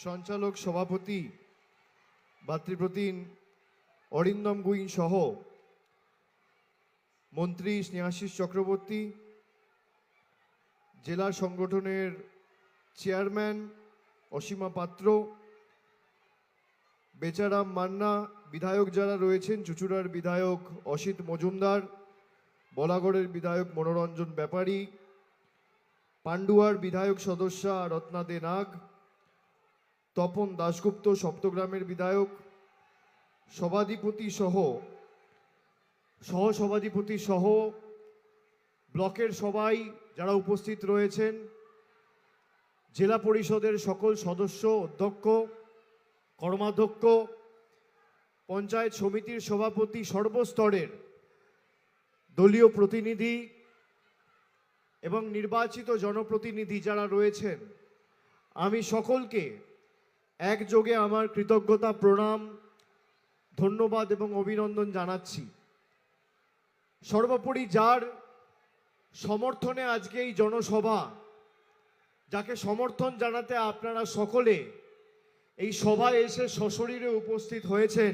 সঞ্চালক সভাপতি ভাতৃপ্রতিম অরিন্দম গুইন সহ মন্ত্রী স্নেহাশিস চক্রবর্তী, জেলা সংগঠনের চেয়ারম্যান অসীমা পাত্র, বেচারাম মান্না, বিধায়ক যারা রয়েছেন, চুঁচুড়ার বিধায়ক অসিত মজুমদার, বলাগড়ের বিধায়ক মনোরঞ্জন ব্যাপারী, পান্ডুয়ার বিধায়ক সদস্যা রত্না দে নাগ, তপন দাশগুপ্ত সপ্তগ্রামের বিধায়ক, সভাধিপতি সহ সহসভাধিপতি সহ ব্লকের সবাই যারা উপস্থিত রয়েছেন, জেলা পরিষদের সকল সদস্য, অধ্যক্ষ, কর্মাধ্যক্ষ, পঞ্চায়েত সমিতির সভাপতি, সর্বস্তরের দলীয় প্রতিনিধি এবং নির্বাচিত জনপ্রতিনিধি যারা রয়েছেন, আমি সকলকে একযোগে আমার কৃতজ্ঞতা, প্রণাম, ধন্যবাদ এবং অভিনন্দন জানাচ্ছি। সর্বোপরি যার সমর্থনে আজকে এই জনসভা, যাকে সমর্থন জানাতে আপনারা সকলে এই সভায় এসে সশরীরে উপস্থিত হয়েছেন,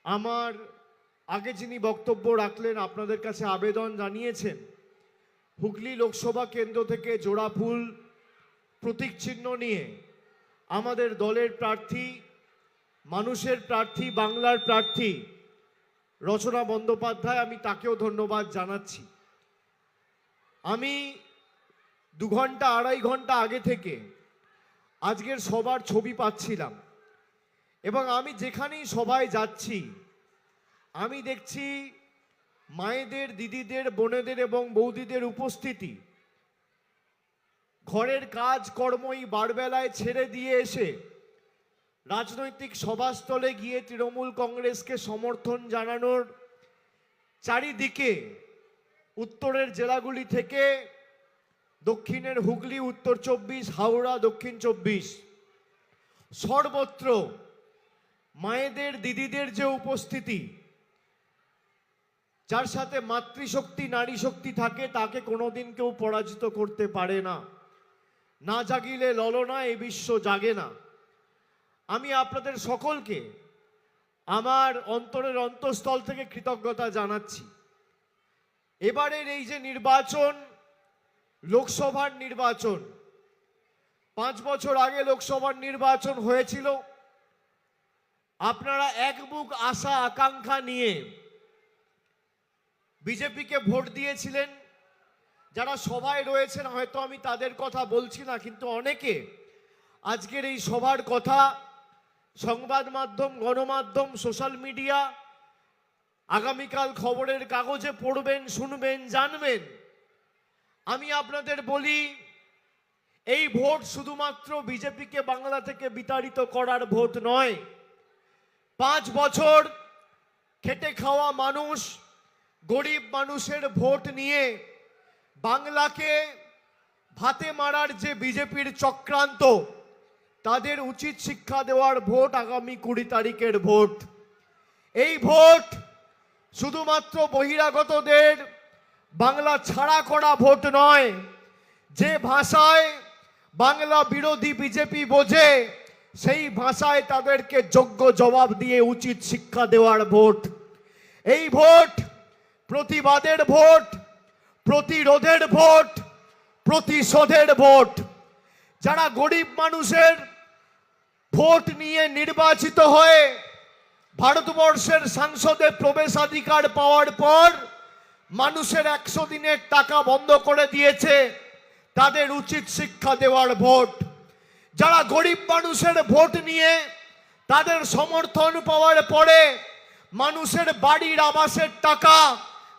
আমার আগে যিনি বক্তব্য রাখলেন আপনাদের কাছে আবেদন জানিয়েছেন, হুগলি লোকসভা কেন্দ্র থেকে জোড়া ফুল প্রতীক চিহ্ন নিয়ে আমাদের দলের প্রার্থী, মানুষের প্রার্থী, বাংলার প্রার্থী রচনা বন্দ্যোপাধ্যায়, আমি তাকেও ধন্যবাদ জানাচ্ছি। আমি 2 ঘন্টা 2.5 ঘন্টা আগে থেকে আজকের সবার ছবি পাচ্ছিলাম এবং আমি যেখানেই সভায় যাচ্ছি আমি দেখছি মায়েদের, দিদিদের, বোনেদের এবং বৌদিদের উপস্থিতি। ঘরের কাজ কর্মই বারবেলায় ছেড়ে দিয়ে এসে রাজনৈতিক সভাস্থলে গিয়ে তৃণমূল কংগ্রেসকে সমর্থন জানানোর চারিদিকে উত্তরের জেলাগুলি থেকে দক্ষিণের হুগলি, উত্তর 24, হাওড়া, দক্ষিণ 24 সর্বত্র মায়েদের, দিদিদের যে উপস্থিতি, যার সাথে মাতৃশক্তি, নারী শক্তি থাকে, তাকে কোনোদিন কেউ পরাজিত করতে পারে না। না জাগিলে ললনা, এই বিশ্ব জাগে না। আমি আপনাদের সকলকে আমার অন্তরের অন্তঃস্থল থেকে কৃতজ্ঞতা জানাচ্ছি। এবারের এই যে নির্বাচন, লোকসভার নির্বাচন, 5 বছর আগে লোকসভার নির্বাচন হয়েছিল। আপনারা এক বুক আশা আকাঙ্ক্ষা নিয়ে বিজেপিকে ভোট দিয়েছিলেন। যারা সভায় রয়েছেন হয়তো আমি তাদের কথা বলছি না, কিন্তু অনেকে আজকের এই সভার কথা সংবাদ মাধ্যম, গণমাধ্যম, সোশ্যাল মিডিয়া, আগামীকাল খবরের কাগজে পড়বেন, শুনবেন, জানবেন। আমি আপনাদের বলি, এই ভোট শুধুমাত্র বিজেপিকে বাংলা থেকে বিতাড়িত করার ভোট নয়। 5 বছর খেটে খাওয়া মানুষ, গরিব মানুষের ভোট নিয়ে বাংলাকে ভাতে মারার যে বিজেপির চক্রান্ত, তাদের উচিত শিক্ষা দেওয়ার ভোট আগামী 20 তারিখের ভোট। এই ভোট শুধুমাত্র বহিরাগতদের বাংলা ছাড়া করা ভোট নয়। যে ভাষায় বাংলা বিরোধী বিজেপি বোঝে, সেই ভাষায় তাদেরকে যোগ্য জবাব দিয়ে উচিত শিক্ষা দেওয়ার ভোট। এই ভোট প্রতিবাদের ভোট, প্রতিরোধের ভোট, প্রতিশোধের ভোট। যারা গরিব মানুষের ভোট নিয়ে নির্বাচিত হয়ে ভারতবর্ষের সংসদে প্রবেশাধিকার পাওয়ার পর মানুষের 100 দিনের টাকা বন্ধ করে দিয়েছে, তাদের উচিত শিক্ষা দেওয়ার ভোট। যারা গরিব মানুষের ভোট নিয়ে তাদের সমর্থন পাওয়ার পরে মানুষের বাড়ির আবাসের টাকা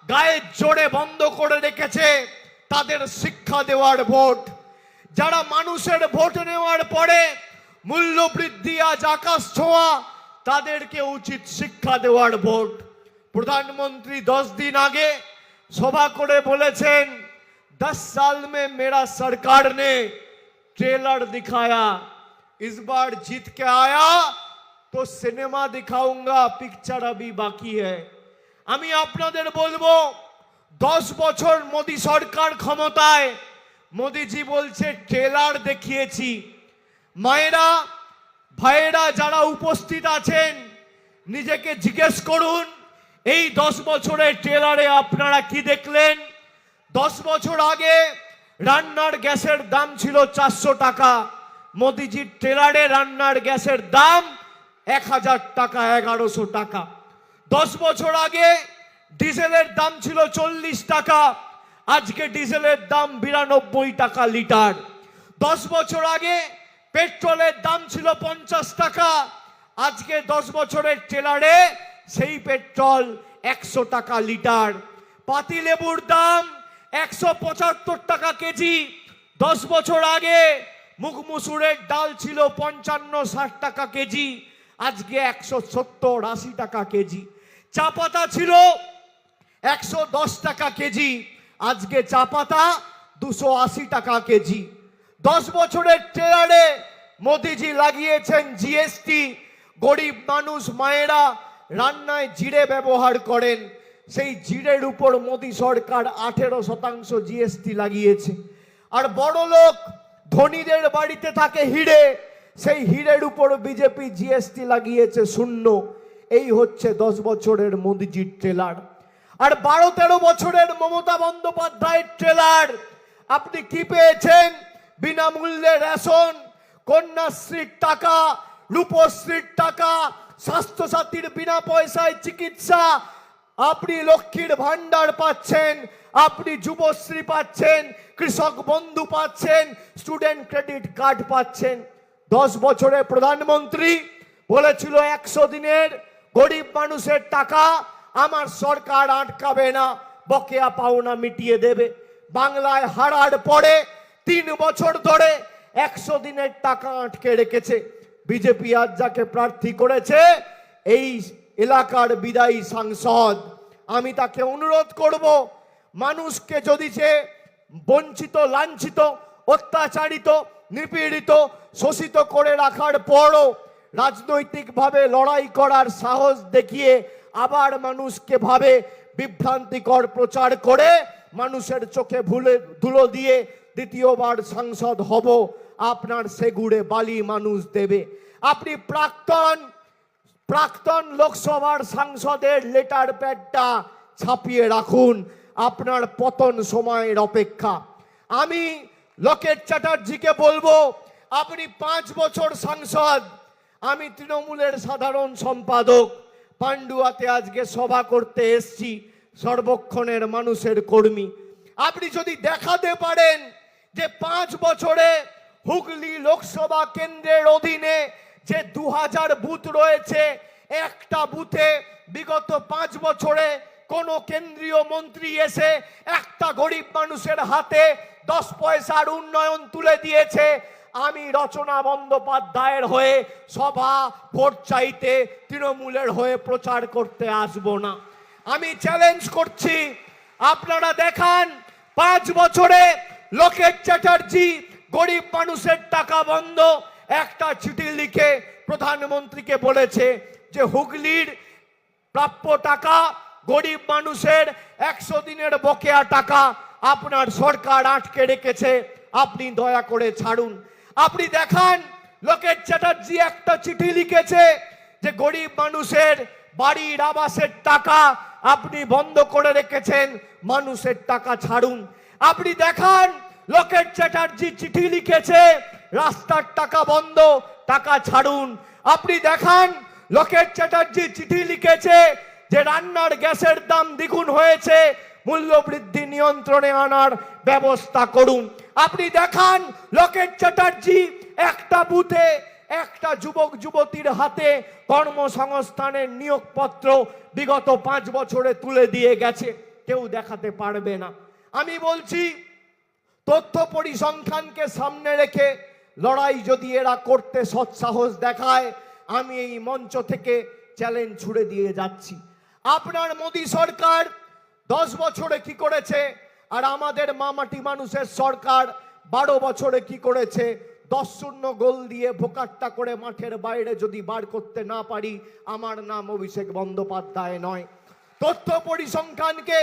গায়ের জোরে বন্ধ করে রেখেছে, তাদের শিক্ষা দেওয়ার ভোট। যারা মানুষের ভোট নেওয়ার পরে মূল্য বৃদ্ধি আজ আকাশ ছোঁয়া, তাদেরকে উচিত শিক্ষা দেওয়ার ভোট। প্রধানমন্ত্রী 10 দিন আগে সভা করে বলেছেন, 10 साल में मेरा सरकार ने ट्रेलर दिखाया, इस बार जीत के आया तो सिनेमा दिखाऊंगा, पिक्चर अभी बाकी है। আমি আপনাদের বলবো, 10 বছর মোদি সরকার ক্ষমতায়, মোদিজি বলছে ট্রেলার দেখিয়েছি। মায়েরা ভাইয়েরা যারা উপস্থিত আছেন, নিজেকে জিজ্ঞেস করুন এই 10 বছরের ট্রেলারে আপনারা কি দেখলেন? 10 বছর আগে রান্নার গ্যাসের দাম ছিল 400 টাকা, মোদিজির ট্রেলারে রান্নার গ্যাসের দাম 1000 টাকা, 1100 টাকা। 10 বছর আগে ডিজেলের দাম ছিল 40 টাকা, আজকে ডিজেলের দাম 92 টাকা লিটার। 10 বছর আগে পেট্রোলের দাম ছিল 50 টাকা, আজকে 10 বছরের ট্রেলারে সেই পেট্রোল 100 টাকা লিটার। পাতিলেবুর দাম 175 টাকা কেজি। 10 বছর আগে মুগ মুসুরের ডাল ছিল 55-60 টাকা কেজি, আজকে 170-80 টাকা কেজি। চা পাতা ছিল 110 টাকা কেজি, আজকে চা পাতা 280 টাকা কেজি। 10 বছরের ট্রেলারে মোদিজি লাগিয়েছেন জিএসটি। গরিব মানুষ মায়েরা রান্নায় জিরে ব্যবহার করেন, সেই জিরের উপর মোদি সরকার 18% জিএসটি লাগিয়েছে। আর বড় লোক ধনীদের বাড়িতে থাকে হিরে, সেই হিরের উপর বিজেপি জিএসটি লাগিয়েছে 0। এই হচ্ছে 10 বছরের মোদিজির ট্রেলার। আর 12-13 বছরের মমতা বন্দ্যোপাধ্যায়ের ট্রেলার। আপনি কি পেয়েছেন? বিনামূল্যে রেশন, কন্যাশ্রীর টাকা, রূপশ্রীর টাকা, স্বাস্থ্যসাথীর বিনা পয়সায় চিকিৎসা, আপনি লক্ষ্মীর ভান্ডার পাচ্ছেন, আপনি যুবশ্রী পাচ্ছেন, কৃষক বন্ধু পাচ্ছেন, স্টুডেন্ট ক্রেডিট কার্ড পাচ্ছেন। 10 বছরে প্রধানমন্ত্রী বলেছিল 100 দিনের গরিব মানুষের টাকা আমার সরকার আটকাবে না, বকেয়া পাওনা মিটিয়ে দেবে। বাংলায় হারার পরে 3 বছর ধরে 100 দিনের টাকা আটকে রেখেছে। বিজেপি আজ যাকে প্রার্থী করেছে এই এলাকার বিদায়ী সাংসদ, আমি তাকে অনুরোধ করব, মানুষকে যদি সে বঞ্চিত, লাঞ্ছিত, অত্যাচারিত, নিপীড়িত, শোষিত করে রাখার পরও রাজনৈতিকভাবে লড়াই করার সাহস দেখিয়ে আবার মানুষকে ভাবে বিভ্রান্তিকর প্রচার করে মানুষের চোখে ধুলো দিয়ে দ্বিতীয়বার সাংসদ হব, আপনার সেগুড়ে বালি মানুষ দেবে। আপনি প্রাক্তন লোকসভার সাংসদের লেটার প্যাডটা ছাপিয়ে রাখুন, আপনার পতন সময়ের অপেক্ষা। আমি লোকেট চ্যাটার্জিকে বলবো, আপনি 5 বছর সাংসদ, আমি তৃণমূলের সাধারণ সম্পাদক, পান্ডুয়াতে আজকে সভা করতে এসছি, সর্বক্ষণের মানুষের কর্মী। আপনি যদি দেখাতে পারেন যে 5 বছরে হুগলি লোকসভা কেন্দ্রের অধীনে যে 2000 বুথ রয়েছে, একটা বুথে বিগত 5 বছরে কোন কেন্দ্রীয় মন্ত্রী এসে একটা গরিব মানুষের হাতে 10 পয়সার উন্নয়ন তুলে দিয়েছে, আমি রচনা বন্দ্যোপাধ্যায়ের হয়ে সভা ভোট চাইতে তৃণমূলের হয়ে প্রচার করতে আসব না। আমি চ্যালেঞ্জ করছি, আপনারা দেখান 5 বছরে লোকেট চ্যাটার্জি গরিব মানুষের টাকা বন্ধ একটা চিঠি লিখে প্রধানমন্ত্রীকে বলেছে যে হুগলির প্রাপ্য টাকা, গরিব মানুষের 100 দিনের বকেয়া টাকা আপনার সরকার আটকে রেখেছে, আপনি দয়া করে ছাড়ুন। আপনি দেখান লোকেট চ্যাটার্জি একটা চিঠি লিখেছে যে গরিব মানুষের বাড়ির আবাসের টাকা আপনি বন্ধ করে রেখেছেন, মানুষের টাকা ছাড়ুন। আপনি দেখান লোকেট চ্যাটার্জি চিঠি লিখেছে রাস্তার টাকা বন্ধ, টাকা ছাড়ুন। আপনি দেখান লোকেট চ্যাটার্জি চিঠি লিখেছে যে রান্নার গ্যাসের দাম দ্বিগুণ হয়েছে, মূল্য বৃদ্ধি নিয়ন্ত্রণে আনার ব্যবস্থা করুন। আপনি দেখান লোকেট চ্যাটার্জি একটা বুথে একটা যুবক যুবতীর হাতে কর্মসংস্থানের নিয়োগপত্র বিগত 5 বছরে তুলে দিয়ে গেছে, কেউ দেখাতে পারবে না। আমি বলছি তথ্য পরিসংখ্যানকে সামনে রেখে লড়াই যদি এরা করতে সৎসাহস দেখায়, আমি এই মঞ্চ থেকে চ্যালেঞ্জ ছুড়ে দিয়ে যাচ্ছি। আপনার মোদী সরকার 10 বছরে কি করেছে আর আমাদের মামাটি মানুষের সরকার 12 বছরে কি করেছে, 10-0 গোল দিয়ে ভোকাট্টা করে মাঠের বাইরে যদি বার করতে না পারি, আমার নাম অভিষেক বন্দ্যোপাধ্যায় নয়। তথ্য পরিসংখ্যানকে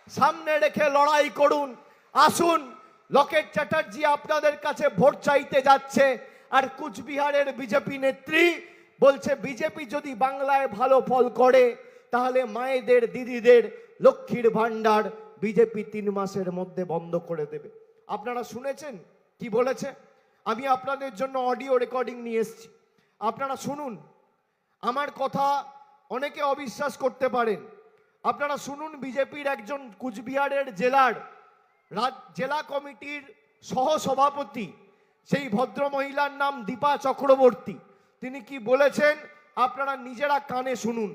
সামনে রেখে লড়াই করুন। আসুন, লোকেট চ্যাটার্জি আপনাদের কাছে ভোট চাইতে যাচ্ছে, আর কুচবিহারের বিজেপি নেত্রী বলছে বিজেপি যদি বাংলায় ভালো ফল করে তাহলে মায়েদের দিদিদের লক্ষ্মীর ভান্ডার বিজেপি 3 মাসের মধ্যে বন্ধ করে দেবে। আপনারা শুনেছেন কি বলেছে? আমি আপনাদের জন্য অডিও রেকর্ডিং নিয়ে এসেছি, আপনারা শুনুন। আমার কথা অনেকে অবিশ্বাস করতে পারেন, আপনারা শুনুন। বিজেপির একজন কুচবিহারের জেলা কমিটির সহসভাপতি, সেই ভদ্র মহিলার নাম দীপা চক্রবর্তী, তিনি কি বলেছেন আপনারা নিজেরা কানে শুনুন।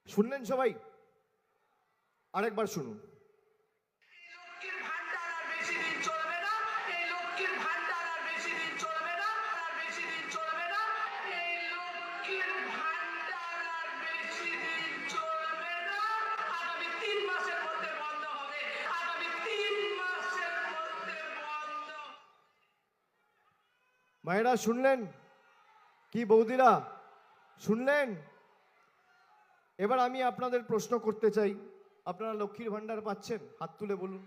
শুনলেন সবাই? আরেকবার শুনুন। মায়েরা শুনলেন কি? বৌদিরা শুনলেন? এবার আমি আপনাদের প্রশ্ন করতে চাই, আপনারা লক্ষ্মীর ভান্ডার পাচ্ছেন? হাত তুলে বলুন।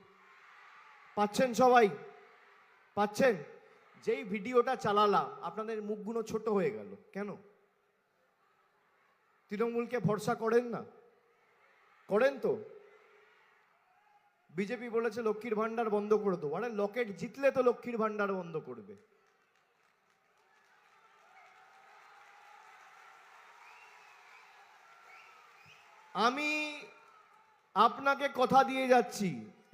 পাচ্ছেন সবাই? পাচ্ছেন? যেই ভিডিওটা চালালাম আপনাদের মুখগুলো ছোট হয়ে গেল কেন? তৃণমূলকে ভরসা করেন না? করেন তো? বিজেপি বলেছে লক্ষ্মীর ভান্ডার বন্ধ করে দেবো। আরে লকেট জিতলে তো লক্ষ্মীর ভান্ডার বন্ধ করবে। আমি আপনাকে কথা দিয়ে যাচ্ছি,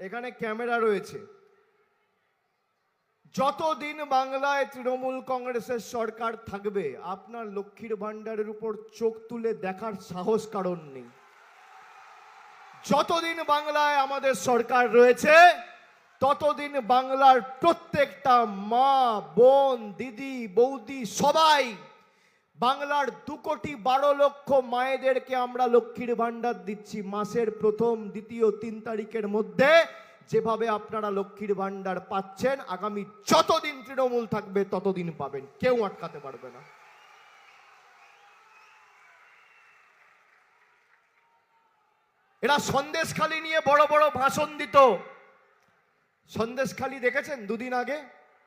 এখানে ক্যামেরা রয়েছে, যতদিন বাংলায় তৃণমূল কংগ্রেসের সরকার থাকবে আপনার লক্ষ্মীর ভান্ডারের উপর চোখ তুলে দেখার সাহস কারণ নেই। যতদিন বাংলায় আমাদের সরকার রয়েছে ততদিন বাংলার প্রত্যেকটা মা, বোন, দিদি, বৌদি সবাই, বাংলার 2,12,00,000 মায়েদেরকে আমরা লক্ষ্মীর ভান্ডার দিচ্ছি মাসের প্রথম, দ্বিতীয়, 3 তারিখের মধ্যে। যেভাবে আপনারা লক্ষ্মীর ভান্ডার পাচ্ছেন আগামী যতদিন তৃণমূল থাকবে ততদিন পাবেন, কেউ আটকাতে পারবে না। এরা সন্দেশখালি নিয়ে বড় বড় ভাষণ দিত। সন্দেশখালি দেখেছেন? 2 দিন আগে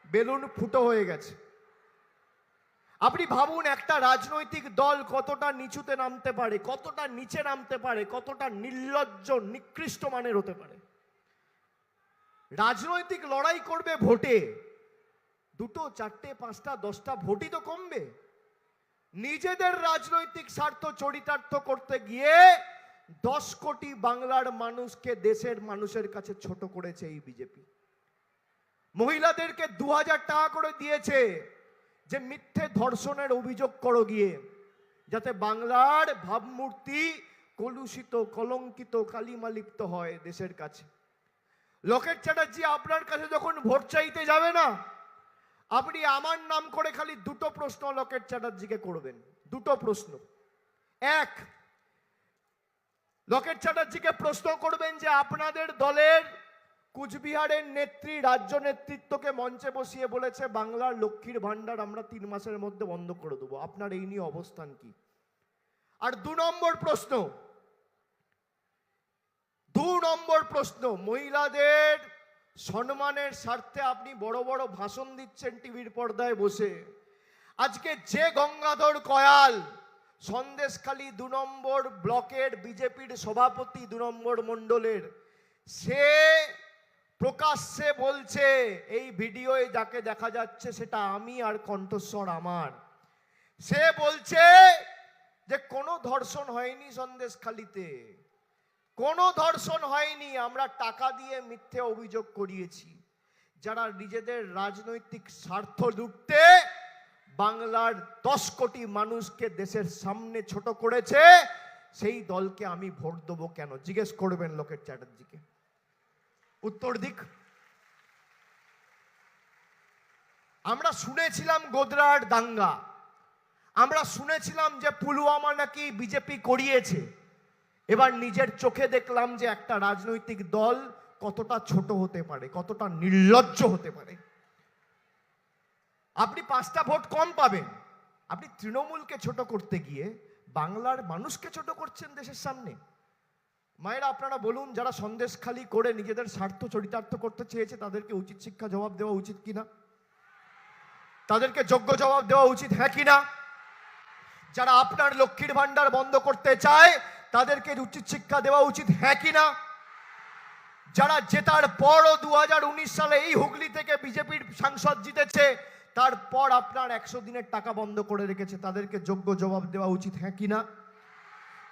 বেলুন ফুটো হয়ে গেছে। আপনি ভাবুন একটা রাজনৈতিক দল কতটা নিচুতে নামতে পারে, কতটা নিচে নামতে পারে, কতটা নির্লজ্জ নিকৃষ্ট মানের হতে পারে। রাজনৈতিক লড়াই করবে ভোটে, 2, 4, 5, 10টা ভোটই তো কমবে। নিজেদের রাজনৈতিক স্বার্থ চরিতার্থ করতে গিয়ে 10 কোটি বাংলার মানুষকে দেশের মানুষের কাছে ছোট করেছে এই বিজেপি। মহিলাদেরকে 2000 টাকা করে দিয়েছে যে মিথ্যে ধর্ষণের অভিযোগ করো গিয়ে, যাতে বাংলার ভাবমূর্তি কলুষিত, কলঙ্কিত, কালিমালিপ্ত হয় দেশের কাছে। লকেট চ্যাটার্জি আপনার কাছে যখন ভোট চাইতে যাবে না, আপনি আমার নাম করে খালি 2টো প্রশ্ন লকেট চ্যাটার্জিকে করবেন। 2টো প্রশ্ন। 1, লকেট চ্যাটার্জিকে প্রশ্ন করবেন যে আপনাদের দলের কুচবিহারের নেত্রী রাজ্য নেতৃত্বকে মঞ্চে বসিয়ে বলেছে বাংলার লক্ষ্মীর ভান্ডার আমরা 3 মাসের মধ্যে বন্ধ করে দেবো, আপনার এই নিয়ে অবস্থান কি? আর 2 নম্বর প্রশ্ন, মহিলাদের সম্মানের স্বার্থে আপনি বড় বড় ভাষণ দিচ্ছেন টিভির পর্দায় বসে। আজকে যে গঙ্গাধর কয়াল সন্দেশখালী 2 নম্বর ব্লকের বিজেপির সভাপতি 2 নম্বর মণ্ডলের, সে প্রকাশ্যে বলছে, এই ভিডিওয়ে যাকে দেখা যাচ্ছে সেটা আমি আর কণ্ঠস্বর আমার, সে বলছে যে কোনো ধর্ষণ হয়নি সন্দেশখালীতে, কোনো ধর্ষণ হয়নি, আমরা টাকা দিয়ে মিথ্যে অভিযোগ করিয়েছি। যারা নিজেদের রাজনৈতিক স্বার্থ লুটতে বাংলার 10 কোটি মানুষকে দেশের সামনে ছোট করেছে, সেই দলকে আমি ভোট দেবো কেন? জিজ্ঞেস করবেন লকেট চ্যাটার্জিকে, উত্তর দিক। আমরা শুনেছিলাম গোদরার দাঙ্গা, আমরা শুনেছিলাম যে পুলওয়ামা নাকি বিজেপি করিয়েছে। এবার নিজের চোখে দেখলাম যে একটা রাজনৈতিক দল কতটা ছোট হতে পারে, কতটা নির্লজ্জ হতে পারে। আপনি 5টা ভোট কম পাবেন, আপনি তৃণমূলকে ছোট করতে গিয়ে বাংলার মানুষকে ছোট করছেন দেশের সামনে। মায়েরা আপনারা বলুন, যারা সন্দেশখালি করে নিজেদের স্বার্থ চরিতার্থ করতে চেয়েছে তাদেরকে উচিত শিক্ষা জবাব দেওয়া উচিত কিনা? তাদেরকে যোগ্য জবাব দেওয়া উচিত হ্যাঁ কিনা? যারা আপনার লক্ষ্মীর ভান্ডার বন্ধ করতে চায় তাদেরকে উচিত শিক্ষা দেওয়া উচিত হ্যাঁ কিনা? যারা জেতার পরও 2019 সালে এই হুগলি থেকে বিজেপির সাংসদ জিতেছে, তারপর আপনার 100 দিনের টাকা বন্ধ করে রেখেছে, তাদেরকে যোগ্য জবাব দেওয়া উচিত হ্যাঁ কিনা?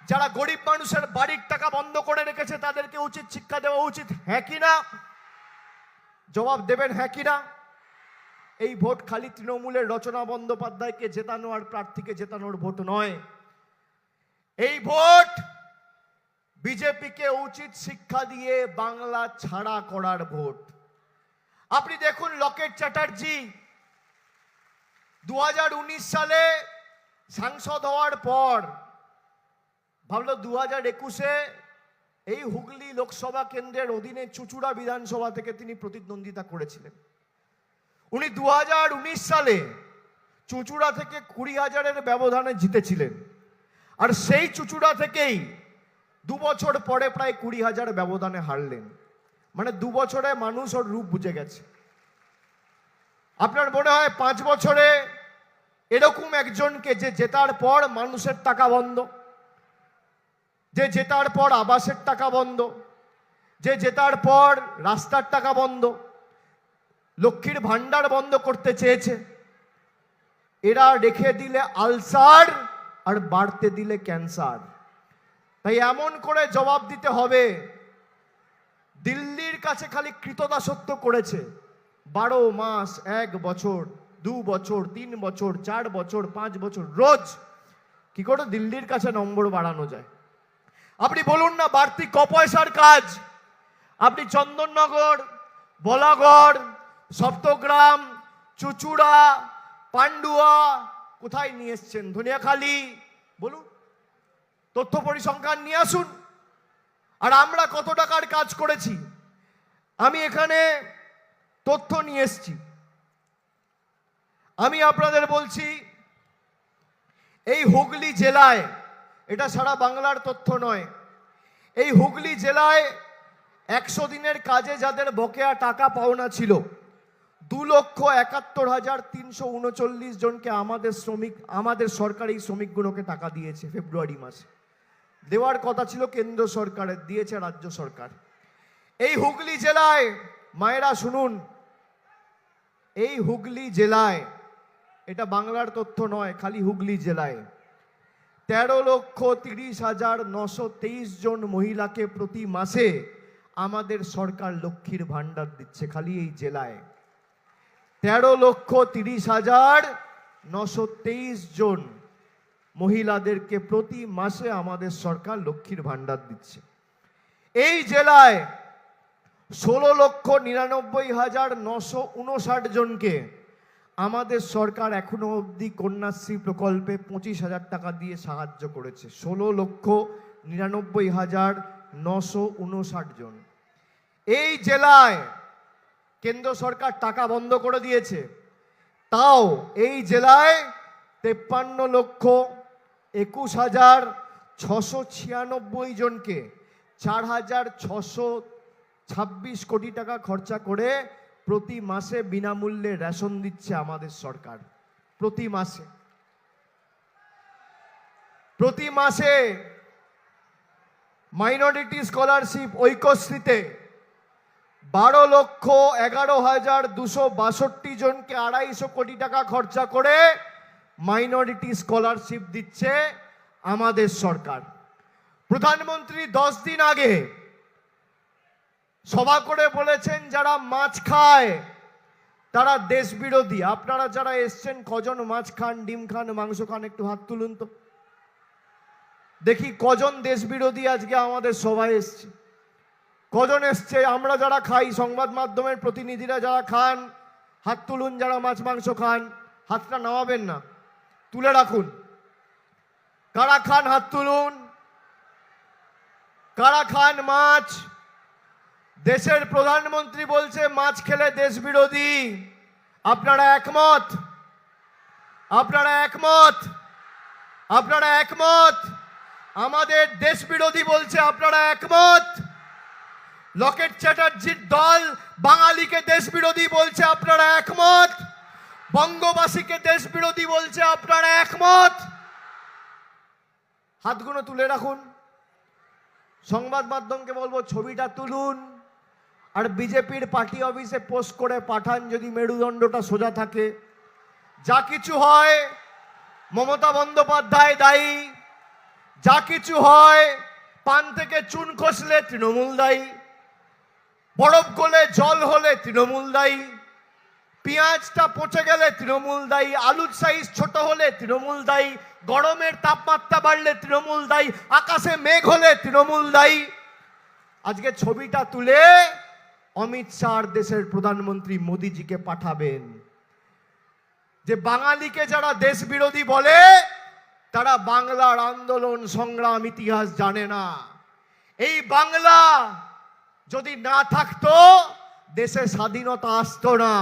যারা গরিব মানুষের বাড়ির টাকা বন্ধ করে রেখেছে তাদেরকে উচিত শিক্ষা দেওয়া উচিত হ্যাঁ কিনা? জবাব দেবেন হ্যাঁ কিনা? এই ভোট খালি তৃণমূলের রচনা বন্দ্যোপাধ্যায়কে জেতানো আর প্রার্থীকে জেতানোর ভোট নয়। এই ভোট বিজেপিকে উচিত শিক্ষা দিয়ে বাংলা ছাড়া করার ভোট। আপনি দেখুন, লকেট চ্যাটার্জি 2019 সালে সাংসদ হওয়ার পর ভাবলো 2021-এ এই হুগলি লোকসভা কেন্দ্রের অধীনে চুঁচুড়া বিধানসভা থেকে তিনি প্রতিদ্বন্দ্বিতা করেছিলেন। উনি 2019 সালে চুঁচুড়া থেকে 20,000-এর ব্যবধানে জিতেছিলেন, আর সেই চুঁচুড়া থেকেই 2 বছর পরে প্রায় 20,000 ব্যবধানে হারলেন। মানে 2 বছরে মানুষ ওর রূপ বুঝে গেছে। আপনার মনে হয় 5 বছরে এরকম একজনকে, যে জেতার পর মানুষের টাকা বন্ধ, যে জেতার পর আবাসের টাকা বন্ধ, যে জেতার পর রাস্তার টাকা বন্ধ, লক্ষ্মীর ভান্ডার বন্ধ করতে চেয়েছে, এরা রেখে দিলে আলসার আর বাড়তে দিলে ক্যান্সার। তাই এমন করে জবাব দিতে হবে। দিল্লির কাছে খালি কৃতদাসত্ব করেছে 12 মাস, 1 বছর, 2 বছর, 3 বছর, 4 বছর, 5 বছর, রোজ কি করে দিল্লির কাছে নম্বর বাড়ানো যায়। আপনি বলুন না, বাড়তি ক পয়সার কাজ আপনি চন্দননগর, বলাগড়, সপ্তগ্রাম, চুঁচুড়া, পান্ডুয়া কোথায় নিয়ে এসছেন? ধনিয়াখালী বলুন, তথ্য পরিসংখ্যান নিয়ে আসুন। আর আমরা কত টাকার কাজ করেছি আমি এখানে তথ্য নিয়ে এসছি। আমি আপনাদের বলছি, এই হুগলি জেলায়, এটা সারা বাংলার তথ্য নয়, এই হুগলি জেলায় 100 দিনের কাজে যাদের বকেয়া টাকা পাওনা ছিল 2,71,339 জনকে আমাদের সরকার এই শ্রমিকগুলোকে টাকা দিয়েছে। ফেব্রুয়ারি মাসে দেওয়ার কথা ছিল কেন্দ্র সরকারের, দিয়েছে রাজ্য সরকার। এই হুগলি জেলায়, মায়েরা শুনুন, এই হুগলি জেলায়, এটা বাংলার তথ্য নয়, খালি হুগলি জেলায় 13,30,923 জন মহিলাকে প্রতি মাসে আমাদের সরকার লক্ষ্মীর ভান্ডার দিচ্ছে। খালি এই জেলায় 13,30,923 জন মহিলাদেরকে প্রতি মাসে আমাদের সরকার লক্ষ্মীর ভান্ডার দিচ্ছে। এই জেলায় 16,99,959 জনকে আমাদের সরকার এখনো অবধি কন্যাশ্রী প্রকল্পে 25,000 টাকা দিয়ে সাহায্য করেছে। 16,99,959 জন। এই জেলায় কেন্দ্র সরকার টাকা বন্ধ করে দিয়েছে, তাও এই জেলায় 53,21,696 জনকে 4,626 কোটি টাকা খরচা করে প্রতি মাসে বিনামূল্যে রেশন দিচ্ছে আমাদের সরকার। প্রতি মাসে মাইনরিটি স্কলারশিপ ঐক্যশ্রীতে 12,11,262 জনকে 250 কোটি টাকা খরচা করে মাইনরিটি স্কলারশিপ দিচ্ছে আমাদের সরকার। প্রধানমন্ত্রী 10 দিন আগে সভা করে বলেছেন, যারা মাছ খায় তারা দেশ বিরোধী। আপনারা যারা এসছেন কজন মাছ খান, ডিম খান, মাংস খান, একটু হাত তুলুন তো দেখি কজন দেশ বিরোধী আজকে আমাদের সভায় এসছে। কজন এসছে? আমরা যারা খাই, সংবাদ মাধ্যমের প্রতিনিধিরা যারা খান, হাত তুলুন। যারা মাছ মাংস খান হাতটা নামাবেন না, তুলে রাখুন। কারা খান হাত তুলুন। কারা খান মাছ? দেশের প্রধানমন্ত্রী বলছে মাছ খেলে দেশ বিরোধী। আপনারা একমত? আপনারা একমত? আপনারা একমত? আমাদের দেশ বিরোধী বলছে, আপনারা একমত? লকেট চ্যাটার্জির দল বাঙালিকে দেশ বিরোধী বলছে, আপনারা একমত? বঙ্গবাসীকে দেশ বিরোধী বলছে, আপনারা একমত? হাতগুলো তুলে রাখুন। সংবাদ মাধ্যমকে বলবো ছবিটা তুলুন আর বিজেপির পার্টি অফিসে পোস্ট করে পাঠান যদি মেরুদণ্ডটা সোজা থাকে। যা কিছু হয় মমতা বন্দ্যোপাধ্যায় দায়ী, যা কিছু হয় পান থেকে চুন খসলে তৃণমূল দায়ী, বরফ গলে জল হলে তৃণমূল দায়ী, পেঁয়াজটা পচে গেলে তৃণমূল দায়ী, আলুর সাইজ ছোট হলে তৃণমূল দায়ী, গরমের তাপমাত্রা বাড়লে তৃণমূল দায়ী, আকাশে মেঘ হলে তৃণমূল দায়ী। আজকে ছবিটা তুলে অমিত শাহ দেশের প্রধানমন্ত্রী মোদিজিকে পাঠাবেন যে বাঙালিকে যারা দেশ বিরোধী বলে তারা বাংলার আন্দোলন সংগ্রাম ইতিহাস জানে না। এই বাংলা যদি না থাকতো দেশে স্বাধীনতা আসতো না।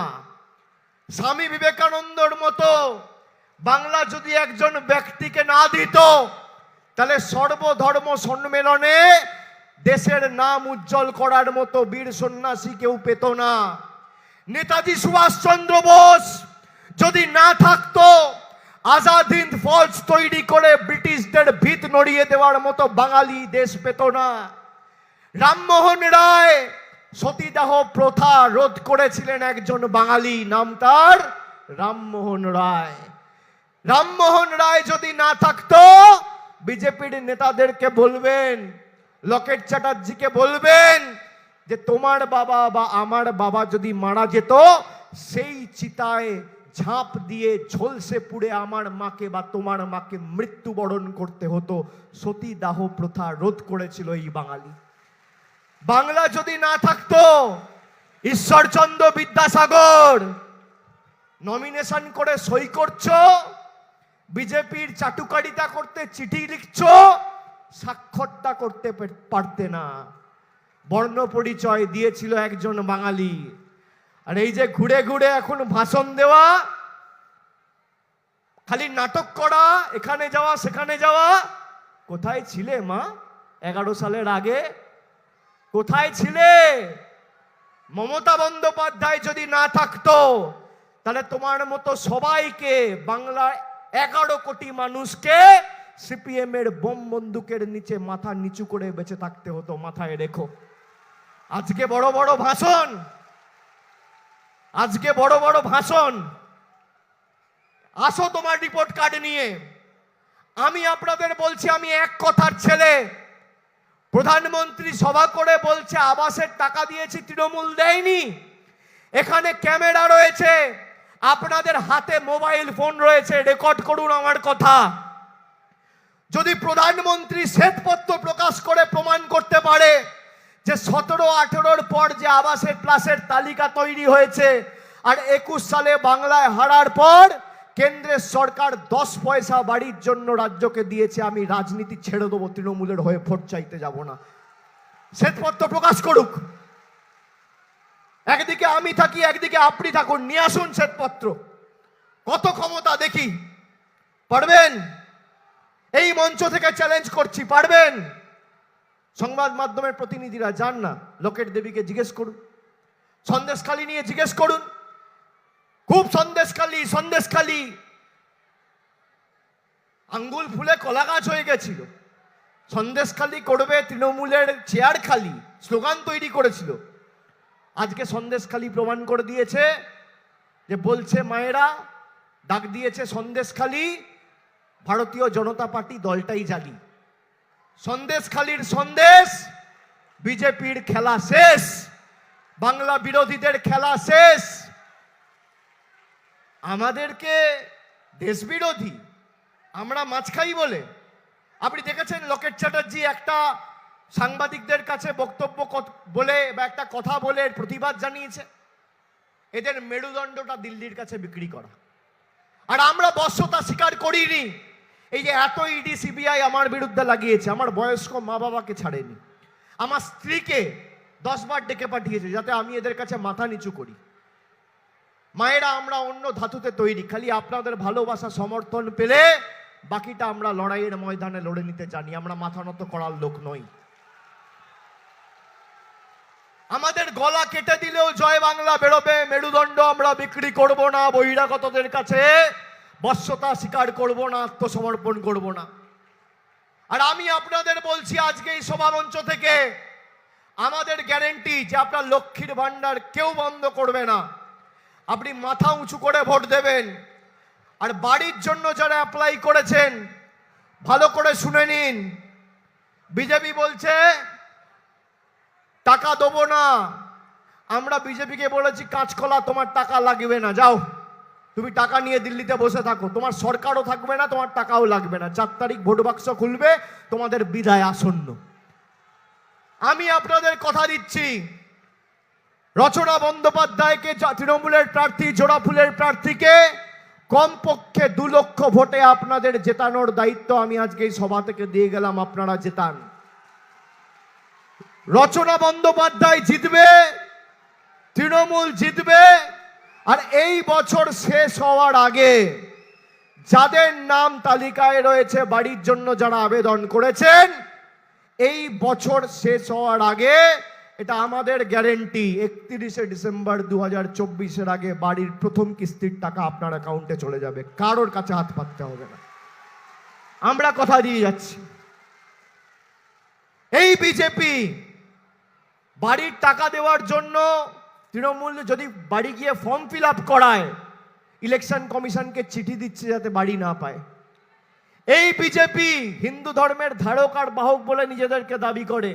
স্বামী বিবেকানন্দর মতো বাংলা যদি একজন ব্যক্তিকে না দিত তাহলে সর্বধর্ম সম্মেলনে দেশের নাম উজ্জ্বল করার মতো বীর সন্ন্যাসী কেউ পেত না। নেতাজি সুভাষচন্দ্র বোস যদি না থাকতো আজাদ হিন্দ ফৌজ তৈরি করে ব্রিটিশদের ভিত নড়িয়ে দেওয়ার মতো বাঙালি দেশ পেত না। রামমোহন রায় সতীদাহ প্রথা রোধ করেছিলেন একজন বাঙালি, নাম তার রামমোহন রায়। রামমোহন রায় যদি না থাকতো বিজেপির নেতাদেরকে বলবেন, লকেট চ্যাটার্জিকে বলবেন যে তোমার বাবা বা আমার বাবা যদি মারা যেত সেই চিতায় ঝাঁপ দিয়ে ঝলসে পুড়ে আমার মাকে বা তোমার মাকে মৃত্যুবরণ করতে হতো। সতীদাহ প্রথা রোধ করেছিল এই বাঙালি। বাংলা যদি না থাকতো ঈশ্বরচন্দ্র বিদ্যাসাগর নমিনেশন করে সই করছো, বিজেপির চাটুকারিতা করতে চিঠি লিখছো, স্বাক্ষরটা করতে পারতে না। বর্ণ পরিচয় দিয়েছিল একজন বাঙালি। আর এই যে ঘুরে ঘুরে এখন ভাষণ দেওয়া, খালি নাটক করা, এখানে যাওয়া সেখানে যাওয়া, কোথায় ছিলে মা 11 সালের আগে? কোথায় ছিলে? মমতা বন্দ্যোপাধ্যায় যদি না থাকতো তাহলে তোমার মতো সবাইকে, বাংলার 11 কোটি মানুষকে সিপিএম এর বোম বন্দুকের নিচে মাথা নিচু করে বেঁচে থাকতে হতো। মাথায় রেখো। আজকে বড় বড় ভাষণ, আজকে বড় বড় ভাষণ। আসো তোমার রিপোর্ট কার্ড নিয়ে। আমি আপনাদের বলছি, আমি এক কথার ছেলে। প্রধানমন্ত্রী সভা করে বলছে আবাসের টাকা দিয়েছি, তৃণমূল দেয়নি। এখানে ক্যামেরা রয়েছে, আপনাদের হাতে মোবাইল ফোন রয়েছে, রেকর্ড করুন আমার কথা। যদি প্রধানমন্ত্রী শ্বেতপত্র প্রকাশ করে প্রমাণ করতে পারে যে 17-18 পর যে আবাসের প্লাসের তালিকা তৈরি হয়েছে আর 21 সালে বাংলায় হারার পর কেন্দ্রের সরকার 10 পয়সা বাড়ির জন্য রাজ্যকে দিয়েছে, আমি রাজনীতি ছেড়ে দেবো, তৃণমূলের হয়ে ভোট চাইতে যাব না। শ্বেতপত্র প্রকাশ করুক। একদিকে আমি থাকি, একদিকে আপনি থাকুন, নিয়ে আসুন শ্বেতপত্র। কত ক্ষমতা দেখি। পারবেন? এই মঞ্চ থেকে চ্যালেঞ্জ করছি, পারবেন? সংবাদ মাধ্যমের প্রতিনিধিরা যান না, লকেট দেবীকে জিজ্ঞেস করুন, সন্দেশখালী নিয়ে জিজ্ঞেস করুন। খুব সন্দেশখালী, সন্দেশখালী আঙ্গুল ফুলে কলা গাছ হয়ে গেছিল। সন্দেশখালী করবে তৃণমূলের চেয়ার খালি স্লোগান তৈরি করেছিল। আজকে সন্দেশখালী প্রমাণ করে দিয়েছে যে বলছে মায়েরা, ডাক দিয়েছে সন্দেশখালী ভারতীয় জনতা পার্টি দলটাই জালি। সন্দেশখালীর সন্দেশ, বিজেপির খেলা শেষ, বাংলা বিরোধীদের খেলা শেষ। আমাদেরকে দেশ বিরোধী, আমরা মাছ খাই বলে। আপনি দেখেছেন লকেট চ্যাটার্জি একটা সাংবাদিকদের কাছে বক্তব্য বলে বা একটা কথা বলে প্রতিবাদ জানিয়েছে। এদের মেরুদণ্ডটা দিল্লির কাছে বিক্রি করা। আর আমরা বশ্যতা স্বীকার করিনি। এই যে এত ইডি সিবিআই আমার বিরুদ্ধে লাগিয়েছে, আমার বয়স্ক মা বাবাকে ছাড়েনি, আমার স্ত্রীকে 10 বার ডেকে পাঠিয়েছে যাতে আমি এদের কাছে মাথা নিচু করি। মায়েরা আমরা অন্য ধাতুতে তৈরি, খালি আপনাদের ভালোবাসা সমর্থন পেলে বাকিটা আমরা লড়াইয়ের ময়দানে লড়ে নিতে জানি, আমরা মাথা নত করার লোক নই। আমাদের গলা কেটে দিলেও জয় বাংলা বেরোবে, মেরুদণ্ড আমরা বিক্রি করব না, বহিরাগতদের কাছে বশ্যতা স্বীকার করব না, আত্মসমর্পণ করব না। আর আমি আপনাদের বলছি আজকে এই সভামঞ্চ থেকে, আমাদের গ্যারেন্টি যে আপনার লক্ষ্মীর ভান্ডার কেউ বন্ধ করবে না। আপনি মাথা উঁচু করে ভোট দেবেন। আর বাড়ির জন্য যারা অ্যাপ্লাই করেছেন ভালো করে শুনে নিন, বিজেপি বলছে টাকা দেবো না। আমরা বিজেপিকে বলেছি কাঁচকলা তোমার টাকা লাগবে না, যাও তুমি টাকা নিয়ে দিল্লিতে বসে থাকো, তোমার সরকারও থাকবে না, তোমার টাকাও লাগবে না। 4 তারিখ ভোট বাক্স খুলবে, তোমাদের বিদায় আসন্ন। আমি আপনাদের কথা দিচ্ছি, রচনা বন্দ্যোপাধ্যায়কে তৃণমূলের প্রার্থী, জোড়াফুলের প্রার্থীকে কমপক্ষে 2 লক্ষ ভোটে আপনাদের জেতানোর দায়িত্ব আমি আজকে এই সভা থেকে দিয়ে গেলাম, আপনারা জেতান। রচনা বন্দ্যোপাধ্যায় জিতবে, তৃণমূল জিতবে। আর এই বছর শেষ হওয়ার আগে যাদের নাম তালিকায় রয়েছে বাড়ির জন্য যারা আবেদন করেছেন, এই বছর শেষ হওয়ার আগে, এটা আমাদের গ্যারেন্টি, 31শে ডিসেম্বর 2024-এর আগে বাড়ির প্রথম কিস্তির টাকা আপনার অ্যাকাউন্টে চলে যাবে, কারোর কাছে হাত পাততে হবে না। আমরা কথা দিয়ে যাচ্ছি। এই বিজেপি বাড়ির টাকা দেওয়ার জন্য তৃণমূল যদি বাড়ি গিয়ে ফর্ম ফিল আপ করায়, ইলেকশন কমিশনকে চিঠি দিচ্ছে যাতে বাড়ি না পায়। এই বিজেপি হিন্দু ধর্মের ধারক আর বাহক বলে নিজেদেরকে দাবি করে।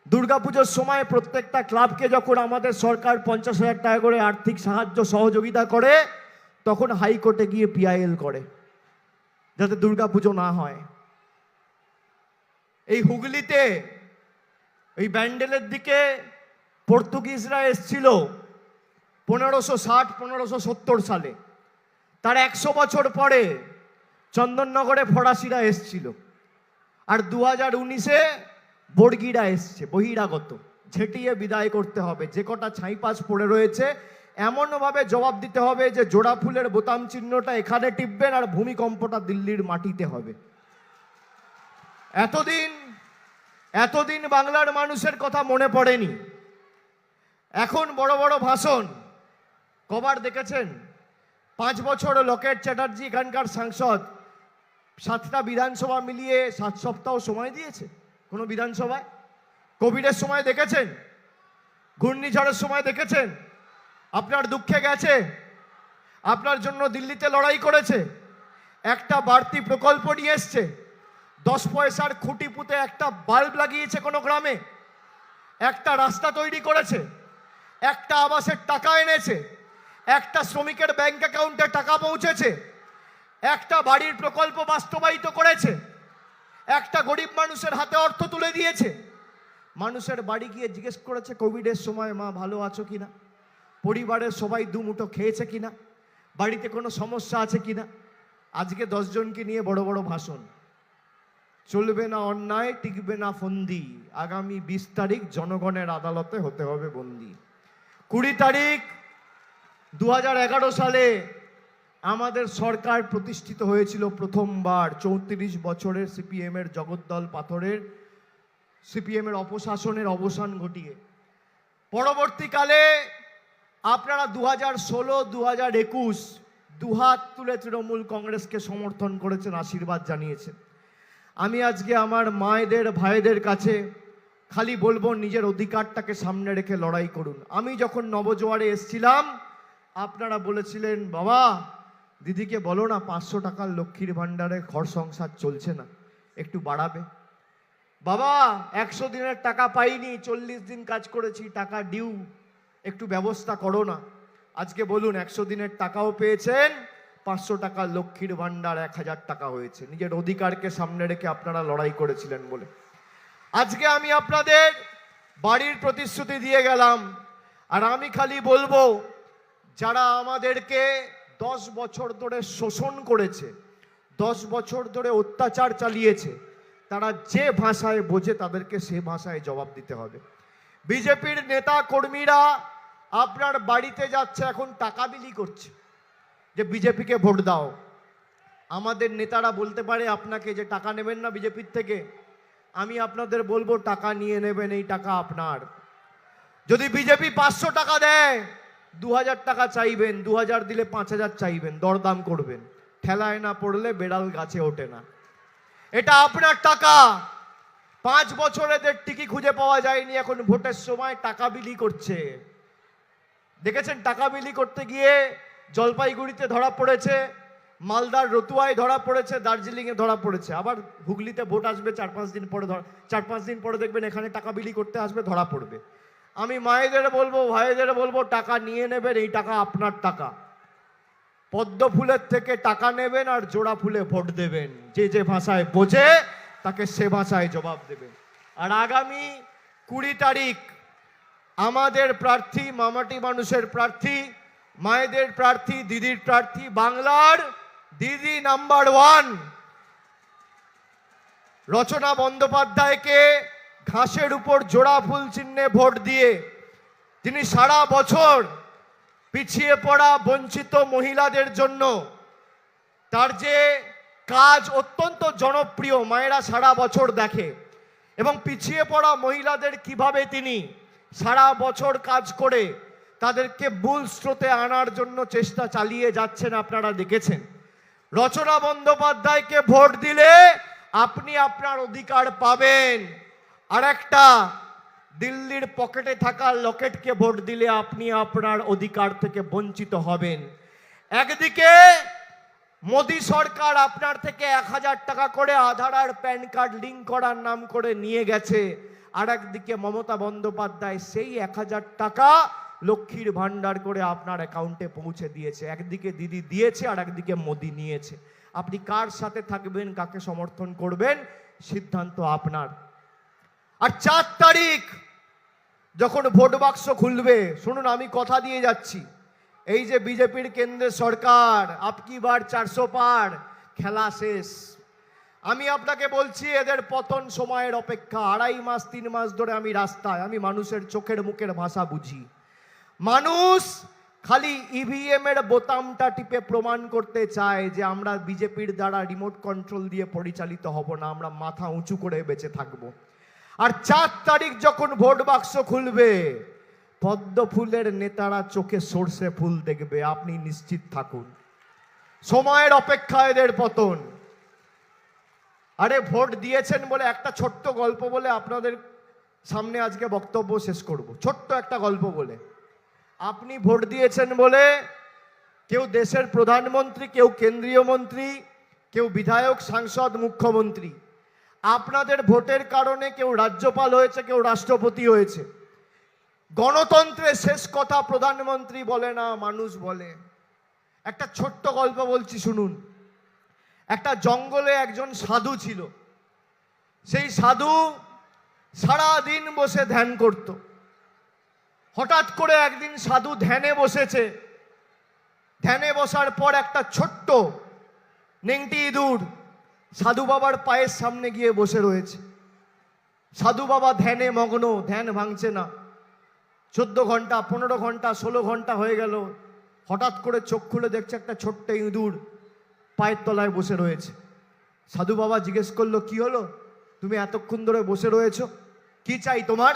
দুর্গাপুজোর সময় প্রত্যেকটা ক্লাবকে যখন আমাদের সরকার 50,000 টাকা করে আর্থিক সাহায্য সহযোগিতা করে, তখন হাইকোর্টে গিয়ে পিআইএল করে যাতে দুর্গাপুজো না হয়। এই হুগলিতে এই ব্যান্ডেলের দিকে পর্তুগিজরা এসছিল 1560-1570 সালে, তার 100 বছর পরে চন্দননগরে ফরাসিরা এসছিল। আর 2019-এ বর্গিরা এসছে, বহিরাগত। ঝেঁটিয়ে বিদায় করতে হবে। যে কটা ছাইপাশ পড়ে রয়েছে এমনভাবে জবাব দিতে হবে যে জোড়া ফুলের বোতাম চিহ্নটা এখানে টিপবেন আর ভূমিকম্পটা দিল্লির মাটিতে হবে। এতদিন বাংলার মানুষের কথা মনে পড়েনি, এখন বড় বড় ভাষণ। কবার দেখেছেন 5 বছর লকেট চ্যাটার্জি এখানকার সাংসদ 7টা বিধানসভা মিলিয়ে 7 সপ্তাহ সময় দিয়েছে কোনো বিধানসভায়? কোভিডের সময় দেখেছেন? ঘূর্ণিঝড়ের সময় দেখেছেন? আপনার দুঃখে গেছে, আপনার জন্য দিল্লিতে লড়াই করেছে, একটা বাড়তি প্রকল্প নিয়ে এসছে, 10 পয়সার খুঁটি পুঁতে একটা বাল্ব লাগিয়েছে কোনো গ্রামে, একটা রাস্তা তৈরি করেছে, একটা আবাসের টাকা এনেছে, একটা শ্রমিকের ব্যাংক অ্যাকাউন্টে টাকা পৌঁছেছে, একটা বাড়ির প্রকল্প বাস্তবায়িত করেছে, একটা গরিব মানুষের হাতে অর্থ তুলে দিয়েছে। মানুষের বাড়ি গিয়ে জিজ্ঞেস করেছে কোভিডের সময় মা ভালো আছো কিনা, পরিবারের সবাই দুমুঠো খেয়েছে কিনা, বাড়িতে কোনো সমস্যা আছে কিনা। আজকে 10 জনকে নিয়ে বড় বড় ভাষণ। চলবে না অন্যায়, টিকবে না ফন্দি, আগামী 20 তারিখ জনগণের আদালতে হতে হবে বন্দি। 20 তারিখ 2011 সালে আমাদের সরকার প্রতিষ্ঠিত হয়েছিল প্রথমবার। 34 বছরের সিপিএমের জগদ্দল পাথরের সিপিএমের অপশাসনের অবসান ঘটিয়ে পরবর্তীকালে আপনারা 2016, 2021 দুহাত তুলে তৃণমূল কংগ্রেসকে সমর্থন করেছেন, আশীর্বাদ জানিয়েছেন। আমি আজকে আমার মায়েদের ভাইদের কাছে খালি বলবো নিজের অধিকারটাকে সামনে রেখে লড়াই করুন। আমি যখন নবজোয়ারে এসছিলাম আপনারা বলেছিলেন বাবা দিদিকে বলো না 500 টাকার লক্ষ্মীর ভান্ডারে ঘর সংসার চলছে না, একটু বাড়াবে। বাবা 100 দিনের টাকা পাইনি, 40 দিন কাজ করেছি, টাকা ডিউ, একটু ব্যবস্থা করো না। আজকে বলুন 100 দিনের টাকাও পেয়েছেন, 500 টাকা লক্ষ্মীর ভান্ডার 1000 টাকা হয়েছে। নিজের অধিকারকে সামনে রেখে আপনারা লড়াই করেছিলেন বলে। আজকে আমি আপনাদের বাড়ির প্রতিশ্রুতি দিয়ে গেলাম। আর আমি খালি বলবো যারা আমাদেরকে 10 বছর ধরে শোষণ করেছে, 10 বছর ধরে অত্যাচার চালিয়েছে, তারা যে ভাষায় বোঝে তাদেরকে সে ভাষায় জবাব দিতে হবে। বিজেপির নেতা কর্মীরা আপনার বাড়িতে যাচ্ছে, এখন টাকা বিলি করছে যে বিজেপিকে ভোট দাও। আমাদের নেতারা বলতে পারে আপনাকে যে টাকা নেবেন না বিজেপির থেকে। আমি আপনাদের বলবো টাকা নিয়ে নেবেন, এই টাকা আপনার। যদি বিজেপি 500 টাকা দেয়, 2000 টাকা চাইবেন, 2000 দিলে 5000 চাইবেন, দরদাম করবেন। ঠেলায় না পড়লে বেড়াল গাছে ওঠে না। এটা আপনার টাকা। 5 বছর এদের টিকি খুঁজে পাওয়া যায়নি, এখন ভোটের সময় টাকা বিলি করছে। দেখেছেন টাকা বিলি করতে গিয়ে জলপাইগুড়িতে ধরা পড়েছে, মালদার রতুয়ায় ধরা পড়েছে, দার্জিলিংয়ে ধরা পড়েছে। আবার হুগলিতে ভোট আসবে 4-5 দিন পরে, 4-5 দিন পরে দেখবেন এখানে টাকা বিলি করতে আসবে, ধরা পড়বে। আমি মায়েদের বলবো, ভাইদের বলবো, টাকা নিয়ে নেবেন, এই টাকা আপনার টাকা। পদ্ম ফুলের থেকে টাকা নেবেন আর জোড়া ফুলে ভোট দেবেন। যে যে ভাষায় বোঝে তাকে সে ভাষায় জবাব দেবেন। আর আগামী 20 তারিখ আমাদের প্রার্থী, মামাটি মানুষের প্রার্থী, মায়েদের প্রার্থী, দিদির প্রার্থী, বাংলার দিদি নাম্বার 1 রচনা বন্দ্যোপাধ্যায়কে ঘাসের উপর জোড়া ফুল চিহ্নে ভোট দিয়ে তিনি সারা বছর পিছিয়ে পড়া বঞ্চিত মহিলাদের জন্য তার যে কাজ অত্যন্ত জনপ্রিয়, মায়েরা সারা বছর দেখে, এবং পিছিয়ে পড়া মহিলাদের কিভাবে তিনি সারা বছর কাজ করে তাদেরকে মূল স্রোতে আনার জন্য চেষ্টা চালিয়ে যাচ্ছেন, আপনারা দেখেছেন। রচনা বন্দ্যোপাধ্যায়কে ভোট দিলে আপনি আপনার অধিকার পাবেন। আর একটা দিল্লির পকেটে থাকা লকেটকে ভোট দিলে আপনি আপনার অধিকার থেকে বঞ্চিত হবেন। একদিকে মোদী সরকার আপনার থেকে 1000 টাকা করে আধার আর প্যান কার্ড লিঙ্ক করার নাম করে নিয়ে গেছে, আর একদিকে মমতা বন্দ্যোপাধ্যায় সেই 1000 টাকা লক্ষ্মীর ভান্ডার করে আপনার অ্যাকাউন্টে পৌঁছে দিয়েছে। একদিকে দিদি দিয়েছে আর একদিকে মোদী নিয়েছে। আপনি কার সাথে থাকবেন, কাকে সমর্থন করবেন, সিদ্ধান্ত আপনার। আর 4 তারিখ যখন ভোট বাক্স খুলবে, শুনুন আমি কথা দিয়ে যাচ্ছি, এই যে বিজেপির কেন্দ্রের সরকার আপকি বার 400 পার, খেলা শেষ। আমি আপনাকে বলছি এদের পতন সময়ের অপেক্ষা। 2.5 মাস 3 মাস ধরে আমি রাস্তায়, আমি মানুষের চোখের মুখের ভাষা বুঝি। মানুষ খালি ইভিএম এর বোতামটা টিপে প্রমাণ করতে চায় যে আমরা বিজেপির দ্বারা রিমোট কন্ট্রোল দিয়ে পরিচালিত হব না, আমরা মাথা উঁচু করে বেঁচে থাকবো। আর 4 তারিখ যখন ভোট বাক্স খুলবে, পদ্ম ফুলের নেতারা চোখে সর্ষে ফুল দেখবে, আপনি নিশ্চিত থাকুন। সময়ের অপেক্ষা এদের পতন। আরে ভোট দিয়েছেন বলে একটা ছোট্ট গল্প বলে আপনাদের সামনে আজকে বক্তব্য শেষ করব। ছোট্ট একটা গল্প বলে, আপনি ভোট দিয়েছেন বলে কেউ দেশের প্রধানমন্ত্রী, কেউ কেন্দ্রীয় মন্ত্রী, কেউ বিধায়ক, সাংসদ, মুখ্যমন্ত্রী, আপনাদের ভোটের কারণে কেউ রাজ্যপাল হয়েছে, কেউ রাষ্ট্রপতি হয়েছে। গণতন্ত্রের শেষ কথা প্রধানমন্ত্রী বলে না, মানুষ বলে। একটা ছোট্ট গল্প বলছি শুনুন। একটা জঙ্গলে একজন সাধু ছিল। সেই সাধু সারা দিন বসে ধ্যান করত। হঠাৎ করে একদিন সাধু ধ্যানে বসেছে। ধ্যানে বসার পর একটা ছোট্ট নেংটি ইঁদুর সাধু বাবার পায়ের সামনে গিয়ে বসে রয়েছে। সাধু বাবা ধ্যানে মগ্ন, ধ্যান ভাঙছে না। 14 ঘন্টা, 15 ঘন্টা, 16 ঘন্টা হয়ে গেল। হঠাৎ করে চোখ খুলে দেখছে একটা ছোট্ট ইঁদুর পায়ের তলায় বসে রয়েছে। সাধু বাবা জিজ্ঞেস করলো, কি হলো, তুমি এতক্ষণ ধরে বসে রয়েছো, কি চাই তোমার?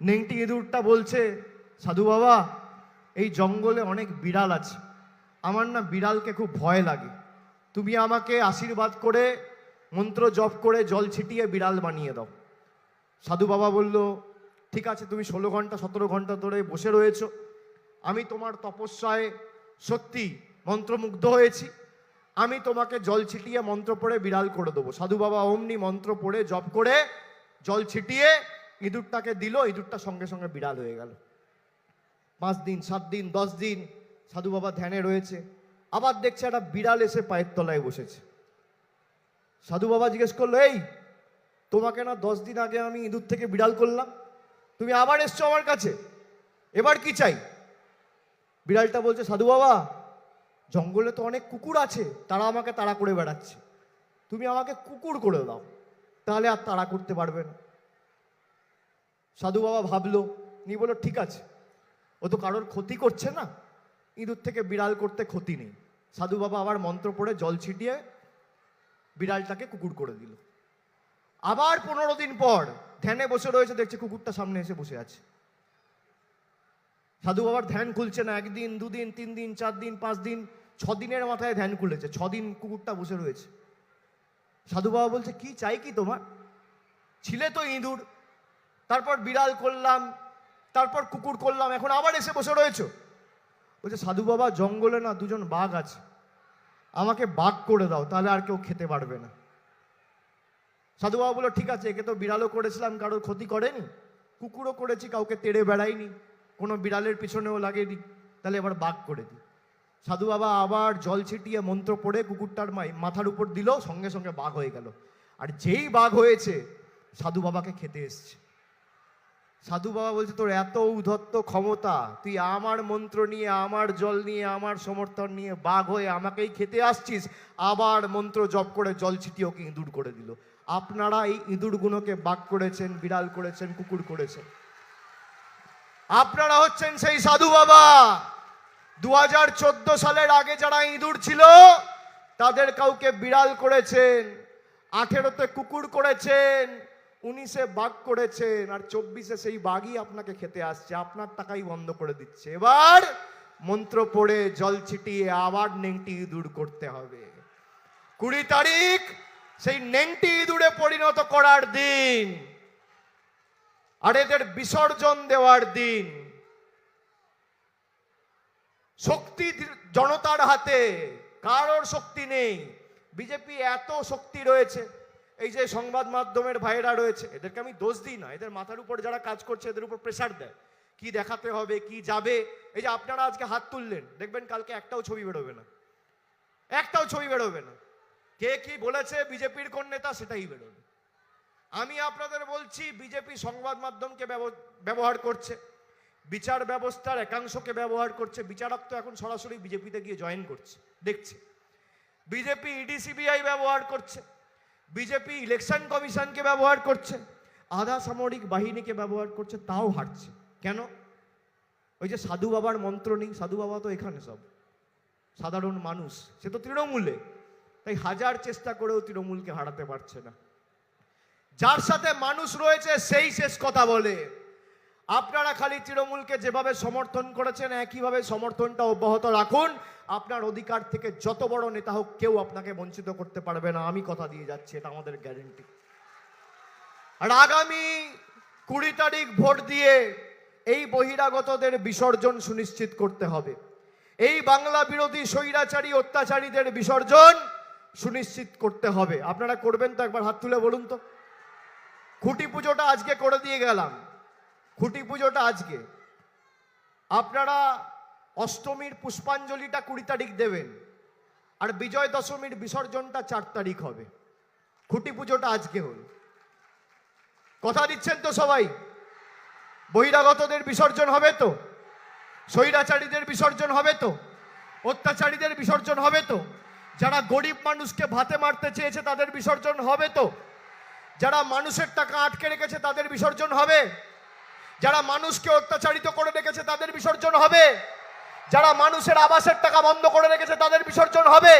নেংটি ইঁদুরটা বলছে, সাধু বাবা, এই জঙ্গলে অনেক বিড়াল আছে, আমার না বিড়ালকে খুব ভয় লাগে, তুমি আমাকে আশীর্বাদ করে মন্ত্র জপ করে জল ছিটিয়ে বিড়াল বানিয়ে দাও। সাধু বাবা বলল, ঠিক আছে, তুমি 16 ঘন্টা 17 ঘন্টা ধরে বসে রয়েছো, আমি তোমার তপস্যায় সত্যি মন্ত্রমুগ্ধ হয়েছি, আমি তোমাকে জল ছিটিয়ে মন্ত্র পড়ে বিড়াল করে দেবো। সাধু বাবা অমনি মন্ত্র পড়ে জপ করে জল ছিটিয়ে ইঁদুরটাকে দিল, ইঁদুরটা সঙ্গে সঙ্গে বিড়াল হয়ে গেল। 5 দিন 7 দিন 10 দিন সাধু বাবা ধ্যানে রয়েছে, আবার দেখছে একটা বিড়াল এসে পায়ের তলায় বসেছে। সাধু বাবা জিজ্ঞেস করলো, এই তোমাকে না 10 দিন আগে আমি ইঁদুর থেকে বিড়াল করলাম, তুমি আবার এসছো আমার কাছে, এবার কি চাই? বিড়ালটা বলছে, সাধু বাবা, জঙ্গলে তো অনেক কুকুর আছে, তারা আমাকে তাড়া করে বেড়াচ্ছে, তুমি আমাকে কুকুর করে দাও, তাহলে আর তাড়া করতে পারবে না। সাধু বাবা ভাবলো, নিয়ে বললো ঠিক আছে, ও তো কারোর ক্ষতি করছে না, ইঁদুর থেকে বিড়াল করতে ক্ষতি নেই। সাধু বাবা আবার মন্ত্র পড়ে জল ছিটিয়ে বিড়ালটাকে কুকুর করে দিল। আবার 15 দিন পর ধ্যানে বসে রয়েছে, দেখছে কুকুরটা সামনে এসে বসে আছে। সাধু বাবার ধ্যান খুলছে না, 1 দিন 2 দিন 3 দিন 4 দিন 5 দিন 6 দিনের মাথায় ধ্যান খুলেছে, 6 দিন কুকুরটা বসে রয়েছে। সাধু বাবা বলছে কি চাই কি তোমার, ছিলে তো ইঁদুর, তারপর বিড়াল করলাম, তারপর কুকুর করলাম, এখন আবার এসে বসে রয়েছো। বলছে সাধু বাবা জঙ্গলে না 2জন বাঘ আছে, আমাকে বাঘ করে দাও, তাহলে আর কেউ খেতে পারবে না। সাধু বাবা বললো ঠিক আছে, একে তো বিড়ালও করেছিলাম, কারোর ক্ষতি করেনি, কুকুরও করেছি, কাউকে তেড়ে বেড়াইনি, কোনো বিড়ালের পিছনেও লাগেনি, তাহলে এবার বাঘ করে দিই। সাধু বাবা আবার জল ছিটিয়ে মন্ত্র পড়ে কুকুরটার মাথার উপর দিল, সঙ্গে সঙ্গে বাঘ হয়ে গেল। আর যেই বাঘ হয়েছে সাধু বাবাকে খেতে এসছে। সাধু বাবা বলছে তোর এত উদ্ধত্ত ক্ষমতা, তুই আমার মন্ত্র নিয়ে, আমার জল নিয়ে, আমার সমর্থন নিয়ে বাঘ হয়ে আমাকেই খেতে আসছিস, আবার মন্ত্র জপ করে জল ছিটিয়ে ওকে ইঁদুর করে দিল। আপনারা এই ইঁদুরগুলোকে বাঘ করেছেন, বিড়াল করেছেন, কুকুর করেছেন। আপনারা হচ্ছেন সেই সাধু বাবা। 2014 সালের আগে যারা ইঁদুর ছিল তাদের কাউকে বিড়াল করেছেন, 18তে কুকুর করেছেন, 19-এ বাঘ করেছেন, আর 24-এ সেই বাঘই আপনাকে খেতে আসছে, আপনার টাকাই বন্ধ করে দিচ্ছে। এবার মন্ত্র পড়ে জল ছিটিয়ে আবার নেংটি ইঁদুর করতে হবে। 20 তারিখ সেই নেংটি ইঁদুরে পরিণত করার দিন, আর এদের বিসর্জন দেওয়ার দিন। শক্তি জনতার হাতে, কারোর শক্তি নেই। বিজেপি এত শক্তি রয়েছে, এই যে সংবাদ মাধ্যমের ভাইয়েরা রয়েছে, এদেরকে আমি দোষ দিই না, এদের মাথার উপর যারা কাজ করছে এদের উপর প্রেসার দেয়, কি দেখাতে হবে, কি যাবে। এই যে আপনারা আজকে হাত তুললেন, দেখবেন কালকে একটাও ছবি বেরোবে না, একটাও ছবি বেরোবে না। কে কি বলেছে, বিজেপির কোন নেতা, সেটাই বেরোবে। আমি আপনাদের বলছি, বিজেপি সংবাদ মাধ্যমকে ব্যবহার করছে, বিচার ব্যবস্থার একাংশকে ব্যবহার করছে। বিচারক তো এখন সরাসরি বিজেপিতে গিয়ে জয়েন করছে, দেখছে। বিজেপি ইডি সিবিআই ব্যবহার করছে, বিজেপি ইলেকশন কমিশনকে ব্যবহার করছে, আধা সামরিক বাহিনীকে ব্যবহার করছে, তাও হারছে। কেন? ওই যে সাধু বাবার মন্ত্র নেই। সাধু বাবা তো এখানে সব সাধারণ মানুষ, সে তো তৃণমূলে, তাই হাজার চেষ্টা করেও তৃণমূলকে হারাতে পারছে না। যার সাথে মানুষ রয়েছে সেই শেষ কথা বলে। আপনারা খালি তৃণমূলকে যেভাবে সমর্থন করেছেন একইভাবে সমর্থনটা অব্যাহত রাখুন। আপনার অধিকার থেকে যত বড় নেতা হোক কেউ আপনাকে বঞ্চিত করতে পারবে না, আমি কথা দিয়ে যাচ্ছি, এটা আমাদের গ্যারেন্টি। আর আগামী 20 তারিখ ভোট দিয়ে এই বহিরাগতদের বিসর্জন সুনিশ্চিত করতে হবে। এই বাংলা বিরোধী স্বৈরাচারী অত্যাচারীদের বিসর্জন সুনিশ্চিত করতে হবে। আপনারা করবেন তো? একবার হাত তুলে বলুন তো। খুঁটি পুজোটা আজকে করে দিয়ে গেলাম, খুঁটি পুজোটা আজকে। আপনারা অষ্টমীর পুষ্পাঞ্জলিটা 20 তারিখ দেবেন, আর বিজয় দশমীর বিসর্জনটা 4 তারিখ হবে। খুঁটি পুজোটা আজকে হল। কথা দিচ্ছেন তো সবাই? বহিরাগতদের বিসর্জন হবে তো? স্বৈরাচারীদের বিসর্জন হবে তো? অত্যাচারীদের বিসর্জন হবে তো? যারা গরিব মানুষকে ভাতে মারতে চেয়েছে তাদের বিসর্জন হবে তো? যারা মানুষের টাকা আটকে রেখেছে তাদের বিসর্জন হবে? যারা মানুষকে অত্যাচারিত করে রেখেছে তাদের বিসর্জন হবে? যারা মানুষের আবাসের টাকা বন্ধ করে রেখেছে তাদের বিসর্জন হবে?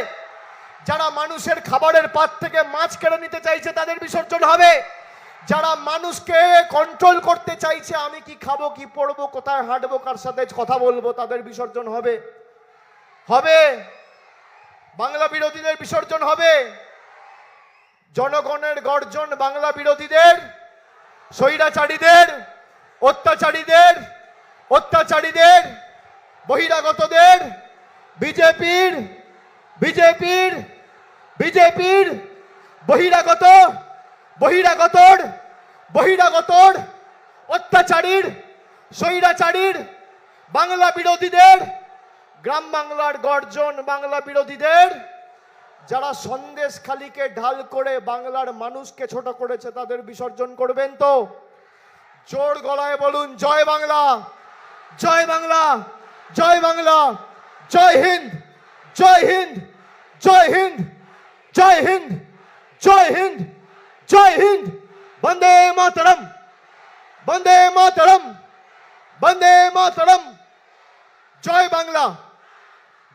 যারা মানুষের খাবারের পাত থেকে মাছ কেড়ে নিতে চাইছে তাদের বিসর্জন হবে? যারা মানুষকে কন্ট্রোল করতে চাইছে, আমি কি খাবো, কি পড়বো, কোথায় হাঁটবো, কার সাথে কথা বলবো, তাদের বিসর্জন হবে? হবে? বাংলা বিরোধীদের বিসর্জন হবে? জনগণের গর্জন বাংলা বিরোধীদের, স্বৈরাচারীদের, অত্যাচারীদের, বহিরাগতদের, বিজেপির বহিরাগতর অত্যাচারীর, স্বৈরাচারীর, বাংলা বিরোধীদের, গ্রাম বাংলার গর্জন বাংলা বিরোধীদের, যারা সন্দেশখালীকে ঢাল করে বাংলার মানুষকে ছোট করেছে তাদের বিসর্জন করবেন তো? জোর গলায় বলুন, জয় বাংলা, জয় বাংলা, জয় বাংলা, জয় হিন্দ, জয় হিন্দ, জয় হিন্দ, জয় হিন্দ, জয় হিন্দ, জয় হিন্দ, বন্দে মাতরম, বন্দে মাতরম, বন্দে মাতরম। জয় বাংলা,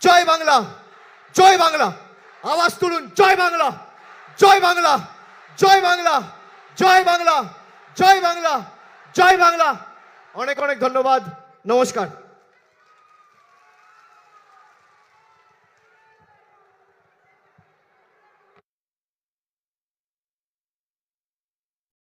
জয় বাংলা, জয় বাংলা। আওয়াজ তুলুন, জয় বাংলা, জয় বাংলা, জয় বাংলা, জয় বাংলা, জয় বাংলা, জয় বাংলা। অনেক অনেক ধন্যবাদ, নমস্কার।